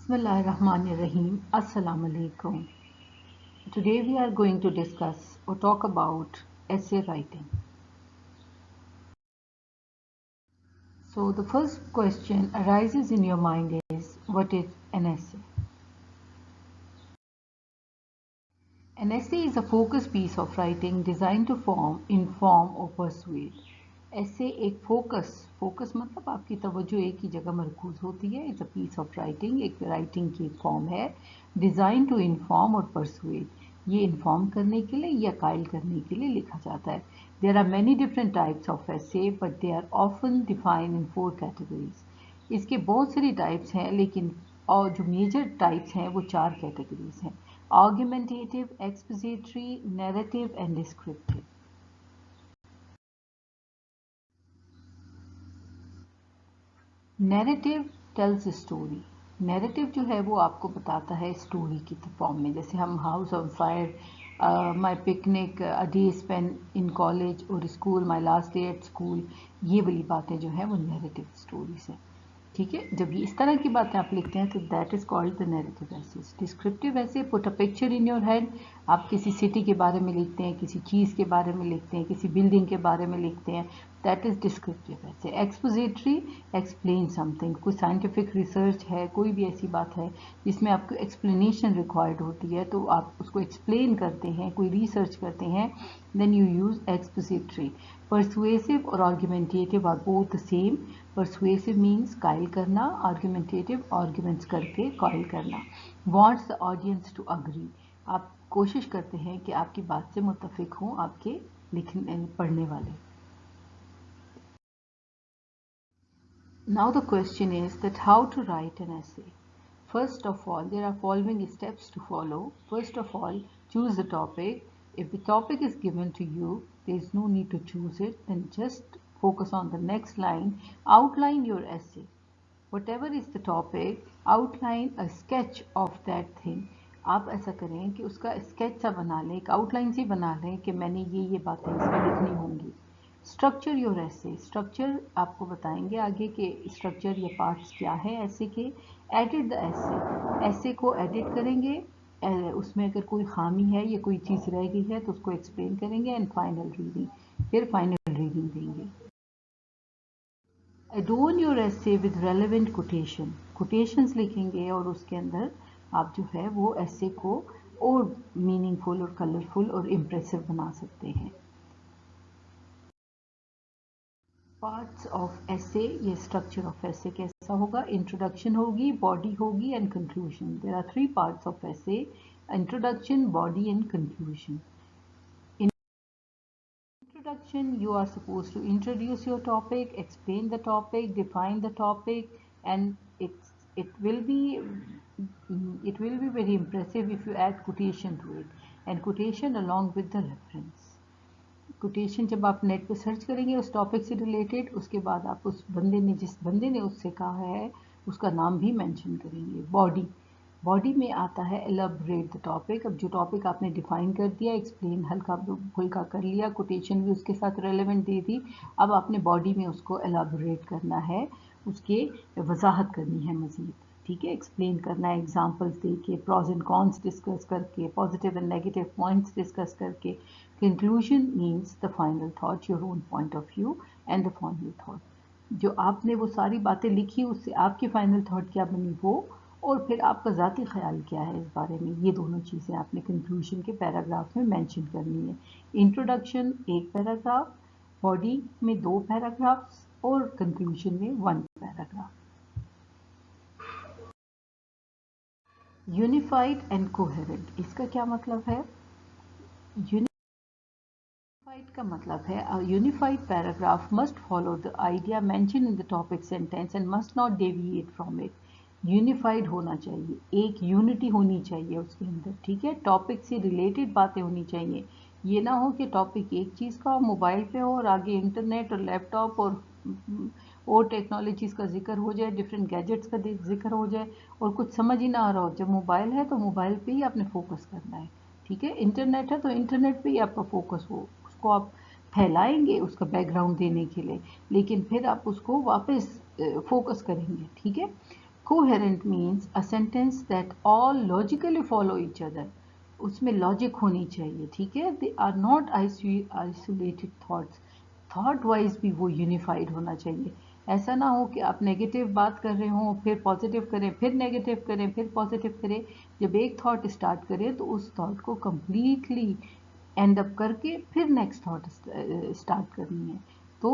Bismillahirrahmanirrahim. Assalamu alaikum. Today we are going to discuss or talk about essay writing. So the first question arises in your mind is, what is an essay? An essay is a focused piece of writing designed to form, inform or persuade. ऐसे एक focus मतलब आपकी तवज्जो एक ही जगह मरकूज होती है. It's a piece of writing, एक राइटिंग की एक फॉर्म है डिज़ाइन टू इन्फॉर्म और परसुएड. ये इन्फॉर्म करने के लिए या कायल करने के लिए लिखा जाता है. There are many different types of essay but they are often defined in 4 categories. इसके बहुत सारी टाइप्स हैं लेकिन और जो मेजर टाइप्स हैं वो 4 कैटेगरीज हैं: argumentative, expository, narrative and descriptive. Narrative tells story. Narrative जो है वो आपको बताता है स्टोरी की फॉर्म में. जैसे हम house on fire, my picnic, a day spend in college और school, my last day at school, ये वाली बातें जो हैं वो नैरेटिव स्टोरीज हैं. ठीक है, जब ये इस तरह की बातें आप लिखते हैं तो that is called the narrative essays. Descriptive essay, put a picture in your head. आप किसी सिटी के बारे में लिखते हैं, किसी चीज़ के बारे में लिखते हैं, किसी बिल्डिंग के बारे में लिखते हैं, दैट इज डिस्क्रिप्टिव ऐसे. Expository, explain something. कोई साइंटिफिक रिसर्च है, कोई भी ऐसी बात है जिसमें आपको एक्सप्लेनेशन रिक्वायर्ड होती है तो आप उसको एक्सप्लेन करते हैं, कोई रिसर्च करते हैं, then you use expository. Persuasive और argumentative are both the same. Persuasive means कायल करना, आर्ग्यूमेंटेटिव आर्ग्यूमेंट्स करके कायल करना. Wants the audience to agree. आप कोशिश करते हैं कि आपकी बात से मुत्तफिक हों आपके लिखने पढ़ने वाले. Now the question is that how to write an essay. First of all, there are following steps to follow. First of all, choose the topic. If the topic is given to you, there is no need to choose it. Then just focus on the next line. Outline your essay. Whatever is the topic, outline a sketch of that thing. आप ऐसा करें कि उसका sketch सा बना लें, एक outline सी बना लें कि मैंने ये बातें इसमें लिखनी होंगी. स्ट्रक्चर योर ऐसे. स्ट्रक्चर आपको बताएंगे आगे कि स्ट्रक्चर या पार्ट्स क्या है ऐसे के. एडिट द ऐसे. ऐसे को एडिट करेंगे, उसमें अगर कोई खामी है या कोई चीज़ रह गई है तो उसको एक्सप्लेन करेंगे. एंड फाइनल रीडिंग, फिर फाइनल रीडिंग देंगे. एडोन योर ऐसे विद रेलेवेंट कोटेशन. कोटेशंस लिखेंगे और उसके अंदर आप जो है वो ऐसे को और मीनिंगफुल और कलरफुल और इम्प्रेसिव बना सकते हैं. पार्ट्स ऑफ ऐसे, ये स्ट्रक्चर ऑफ ऐसे कैसा होगा? इंट्रोडक्शन होगी, बॉडी होगी and conclusion. There are 3 parts of essays: introduction, body and conclusion. Introduction, you are supposed to introduce your topic, explain the topic, define the topic, and it will be very impressive if you add quotation to it, and quotation along with the reference. Quotation जब आप net पे search करेंगे उस topic से related, उसके बाद आप उस बंदे ने जिस बंदे ने उससे कहा है उसका नाम भी मेंशन करेंगे. बॉडी में आता है एलाबोरेट द टॉपिक. अब जो टॉपिक आपने डिफाइन कर दिया, एक्सप्लेन हल्का फुल्का कर लिया, कोटेशन भी उसके साथ रेलेवेंट दे दी, अब आपने बॉडी में उसको एलाबोरेट करना है, उसके वजाहत करनी है मज़ीद. ठीक है, एक्सप्लेन करना है, एग्जांपल्स दे के, प्रॉज एंड कॉन्स डिस्कस करके, positive and negative points discuss करके. Conclusion means the final thought, your own point of view and the final thought. जो आपने वो सारी बातें लिखी उससे आपकी फाइनल थॉट क्या बनी वो, और फिर आपका ज़ाती ख्याल क्या है इस बारे में, ये दोनों चीज़ें आपने कंक्लूजन के पैराग्राफ में मेंशन करनी है. इंट्रोडक्शन 1 पैराग्राफ, बॉडी में 2 पैराग्राफ्स और कंक्लूजन में 1 पैराग्राफ. यूनिफाइड एंड कोहेरेंट, इसका क्या मतलब है? यूनिफाइड का मतलब है a unified paragraph must follow the idea mentioned in the topic sentence and must not deviate from it. Unified होना चाहिए, एक यूनिटी होनी चाहिए उसके अंदर. ठीक है, टॉपिक से रिलेटेड बातें होनी चाहिए. ये ना हो कि टॉपिक एक चीज़ का मोबाइल पे हो और आगे इंटरनेट और लैपटॉप और टेक्नोलॉजीज़ का जिक्र हो जाए, डिफरेंट गैजेट्स का जिक्र हो जाए और कुछ समझ ही ना आ रहा हो. जब मोबाइल है तो मोबाइल पे ही आपने फोकस करना है. ठीक है, इंटरनेट है तो इंटरनेट पे ही आपका फोकस हो, उसको आप फैलाएंगे उसका बैकग्राउंड देने के लिए, लेकिन फिर आप उसको वापस फोकस करेंगे. ठीक है, coherent means a sentence that all logically follow each other, उसमें लॉजिक होनी चाहिए, ठीक है। They are not isolated thoughts, thought wise भी वो यूनिफाइड होना चाहिए। ऐसा ना हो कि आप नेगेटिव बात कर रहे हो, फिर पॉजिटिव करें, फिर नेगेटिव करें, फिर पॉजिटिव करें। जब एक थॉट स्टार्ट करें तो उस थॉट को कम्प्लीटली एंड अप करके फिर नेक्स्ट थॉट स्टार्ट करनी है। तो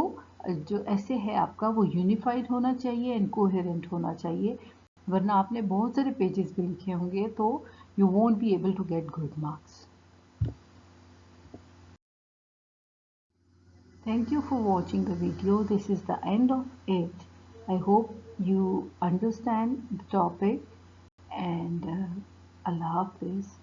जो ऐसे है आपका वो यूनिफाइड होना चाहिए एंड कोहेरेंट होना चाहिए, वरना आपने बहुत सारे पेजेस भी लिखे होंगे तो you won't be able to get good marks. Thank you for watching the video. This is the end of it. I hope you understand the topic and Allah Hafiz.